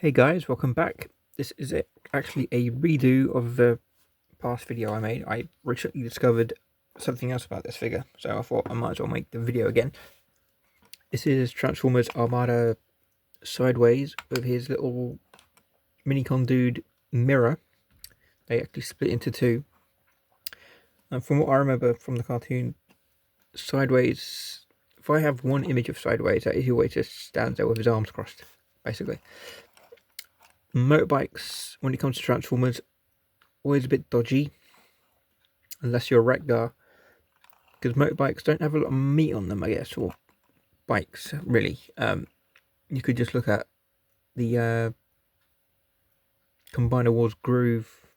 Hey guys, welcome back. This is actually a redo of the past video I made. I recently discovered something else about this figure, so I thought I might as well make the video again. This is Transformers Armada Sideways with his little Minicon dude mirror. They actually split into two. And from what I remember from the cartoon, Sideways, if I have one image of Sideways, that is he always just stands there with his arms crossed, basically. Motorbikes, when it comes to Transformers, always a bit dodgy, unless you're a wreck guy, because motorbikes don't have a lot of meat on them, I guess, or bikes, really. You could just look at the Combiner Wars Groove,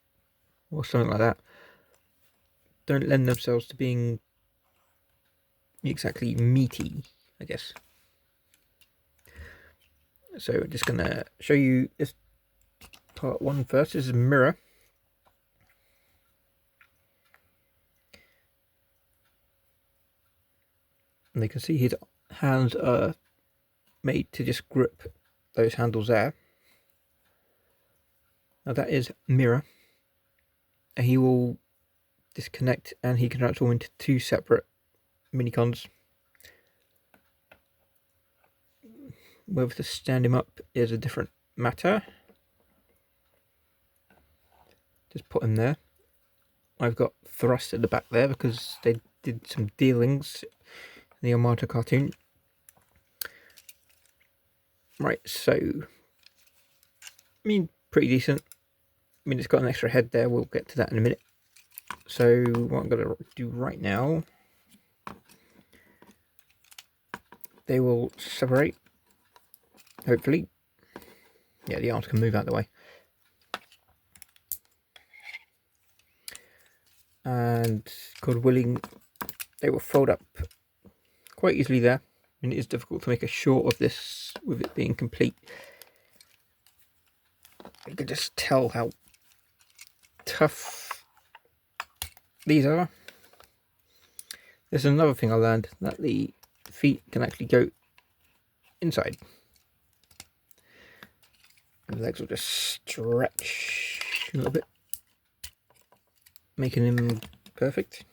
or something like that. Don't lend themselves to being exactly meaty, I guess. So I'm just going to show you this part one first. This is a mirror. And you can see his hands are made to just grip those handles there. Now that is mirror. And he will disconnect and he can transform into two separate Minicons. Whether to stand him up is a different matter. Just put him there. I've got thrust at the back there because they did some dealings in the Armada cartoon. Right, so I mean, pretty decent. I mean, it's got an extra head there. We'll get to that in a minute. So what I'm going to do right now, they will separate. Hopefully. Yeah, the arms can move out of the way. And God willing, they will fold up quite easily there. And it is difficult to make a short of this with it being complete. You can just tell how tough these are. There's another thing I learned, that the feet can actually go inside. And the legs will just stretch a little bit, making him perfect.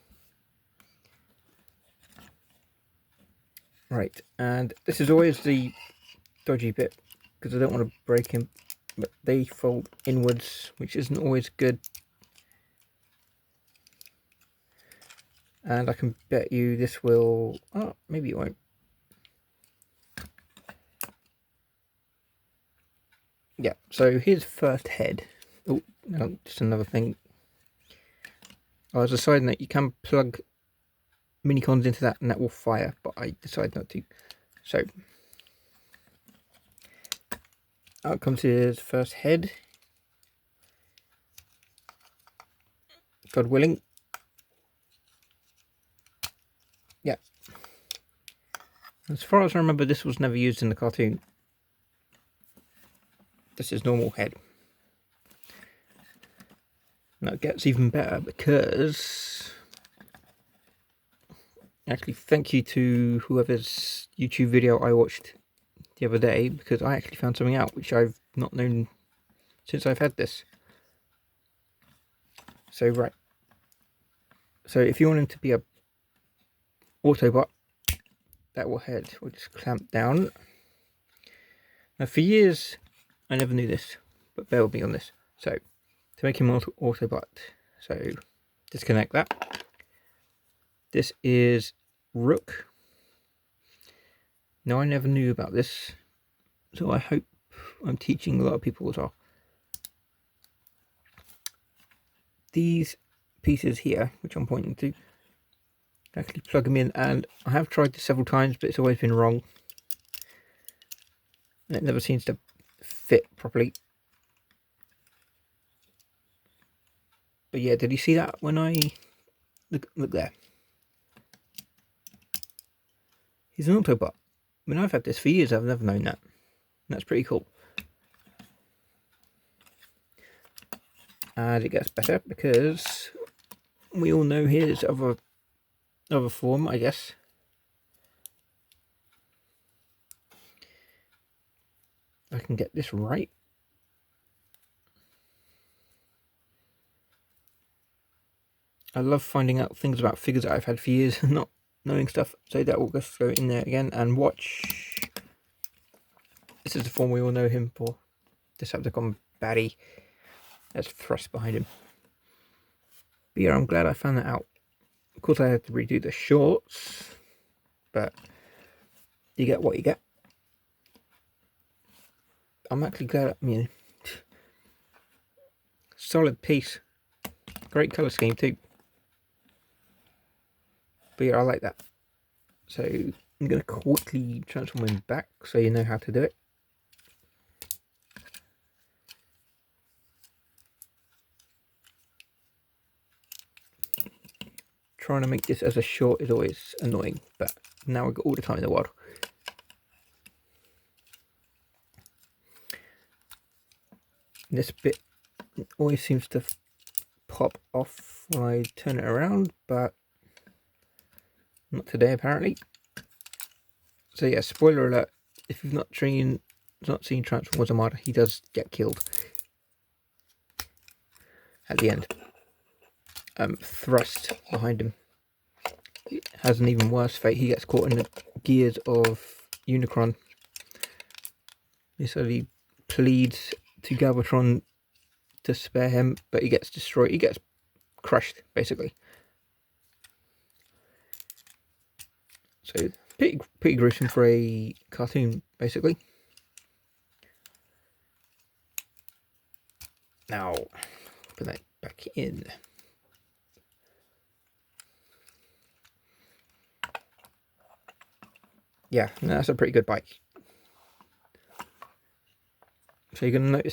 Right, and this is always the dodgy bit, because I don't want to break him, but they fold inwards, which isn't always good. And I can bet you this will... oh, maybe it won't. Yeah, so his first head... oh, no, just another thing. I was deciding that you can plug Minicons into that and that will fire, but I decided not to. So, out comes his first head. God willing. Yeah. As far as I remember, this was never used in the cartoon. This is normal head. Now it gets even better because... actually, thank you to whoever's YouTube video I watched the other day, because I actually found something out which I've not known since I've had this. So, right. So, if you want him to be a Autobot, that head will just clamp down. Now, for years, I never knew this, but bear with me on this. So, to make him Autobot, so disconnect that. This is Rook. Now, I never knew about this, so I hope I'm teaching a lot of people as well. These pieces here, which I'm pointing to, actually plug them in, and I have tried this several times, but it's always been wrong. And it never seems to fit properly. But yeah, did you see that when I... look there. He's an Autobot. I mean, I've had this for years, I've never known that. That's pretty cool. And it gets better because we all know his other form, I guess. I can get this right. I love finding out things about figures that I've had for years and not knowing stuff. So that will just go in there again and watch. This is the form we all know him for. Decepticon baddie. There's thrust behind him. But yeah, I'm glad I found that out. Of course, I had to redo the shorts, but you get what you get. I'm actually glad. I mean, solid piece. Great colour scheme too. But yeah, I like that. So I'm going to quickly transform him back so you know how to do it. Trying to make this as a short is always annoying, but now I've got all the time in the world. This bit always seems to pop off when I turn it around, but not today apparently. So yeah, spoiler alert, if you've not seen Transformers Armada, he does get killed at the end. Thrust behind him. He has an even worse fate. He gets caught in the gears of Unicron. He suddenly pleads to Galvatron to spare him, but he gets destroyed. He gets crushed, basically. So pretty gruesome for a cartoon, basically. Now, put that back in. Yeah, that's a pretty good bike. So you're going to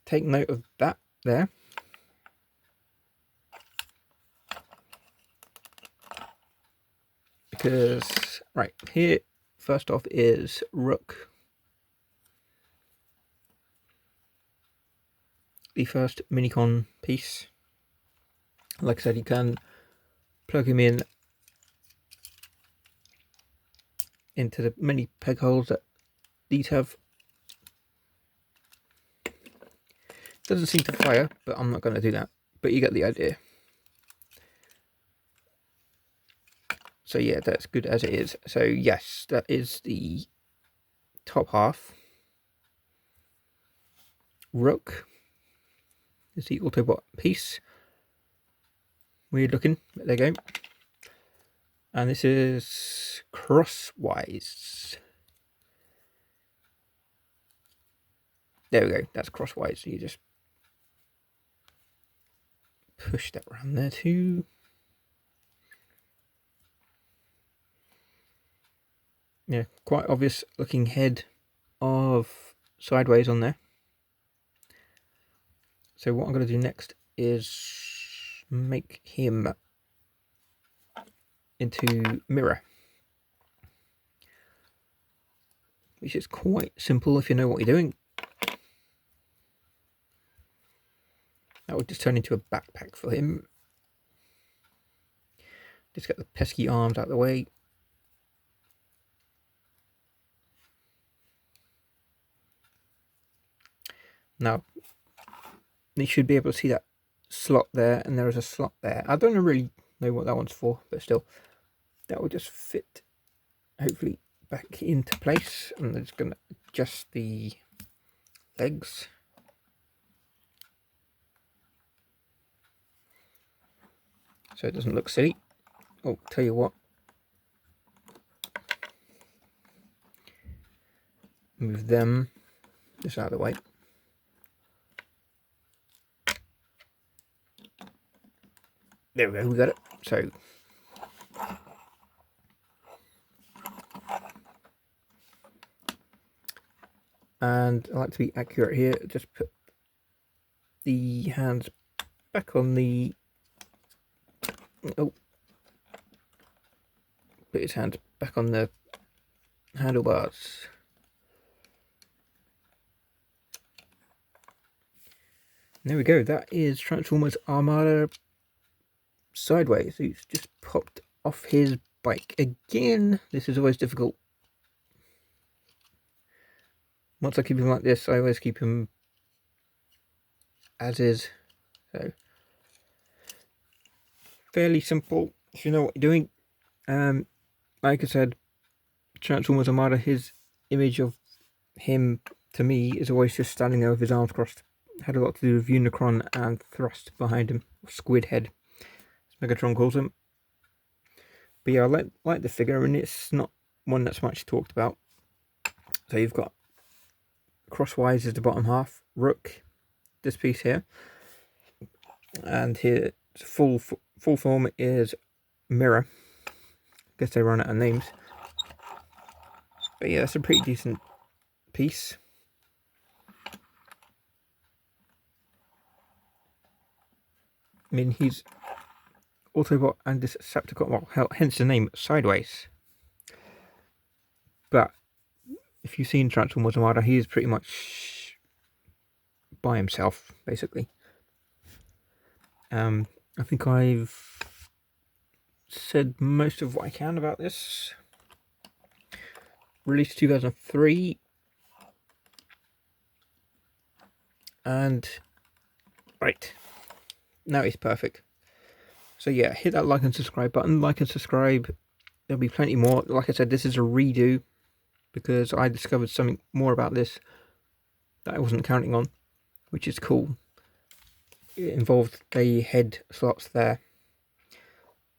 take note of that there. Because, right, here, first off is Rook. The first Minicon piece. Like I said, you can plug him into the many peg holes that these have. Doesn't seem to fire, but I'm not going to do that. But you get the idea. So yeah, that's good as it is. So yes, that is the top half. Rook is the Autobot piece. Weird looking, but there you go. And this is crosswise. There we go, that's crosswise. So you just push that around there too. Yeah, quite obvious looking head of sideways on there. So what I'm going to do next is make him into mirror, which is quite simple if you know what you're doing. That would just turn into a backpack for him. Just get the pesky arms out of the way. Now, you should be able to see that slot there, and there is a slot there. I don't really know what that one's for, but still, that will just fit, hopefully, back into place. And I'm just going to adjust the legs. So it doesn't look silly. Oh, tell you what. Move them just out of the way. There we go, we got it. So and I like to be accurate here. Just put the hands back on the put his hands back on the handlebars. There we go. That is Transformers Armada sideways. He's just popped off his bike again. This is always difficult. Once I keep him like this, I always keep him as is. So fairly simple if you know what you're doing. Like I said, Transformers Armada, his image of him to me is always just standing there with his arms crossed. Had a lot to do with Unicron and Thrust behind him, Squid Head, as Megatron calls him. But yeah, I like the figure, and it's not one that's much talked about. So you've got crosswise is the bottom half, Rook, this piece here, and here full form is Mirror. Guess they run out of names. But yeah, that's a pretty decent piece. I mean, he's Autobot and Decepticon, well, hence the name Sideways. But if you've seen Transformers Armada, he is pretty much by himself, basically. I think I've said most of what I can about this. Released 2003. And right, now it's perfect. So yeah, hit that like and subscribe button. Like and subscribe. There'll be plenty more. Like I said, this is a redo because I discovered something more about this that I wasn't counting on, which is cool. It involved the head slots there.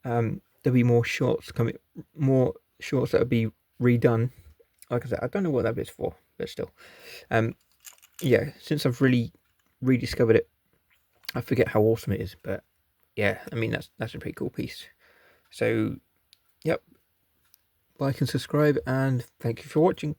There'll be more shorts coming, more shorts that'll be redone. Like I said, I don't know what that bit's for, but still. Yeah, since I've really rediscovered it, I forget how awesome it is, but yeah, I mean that's a pretty cool piece. So, yep, like and subscribe, and thank you for watching.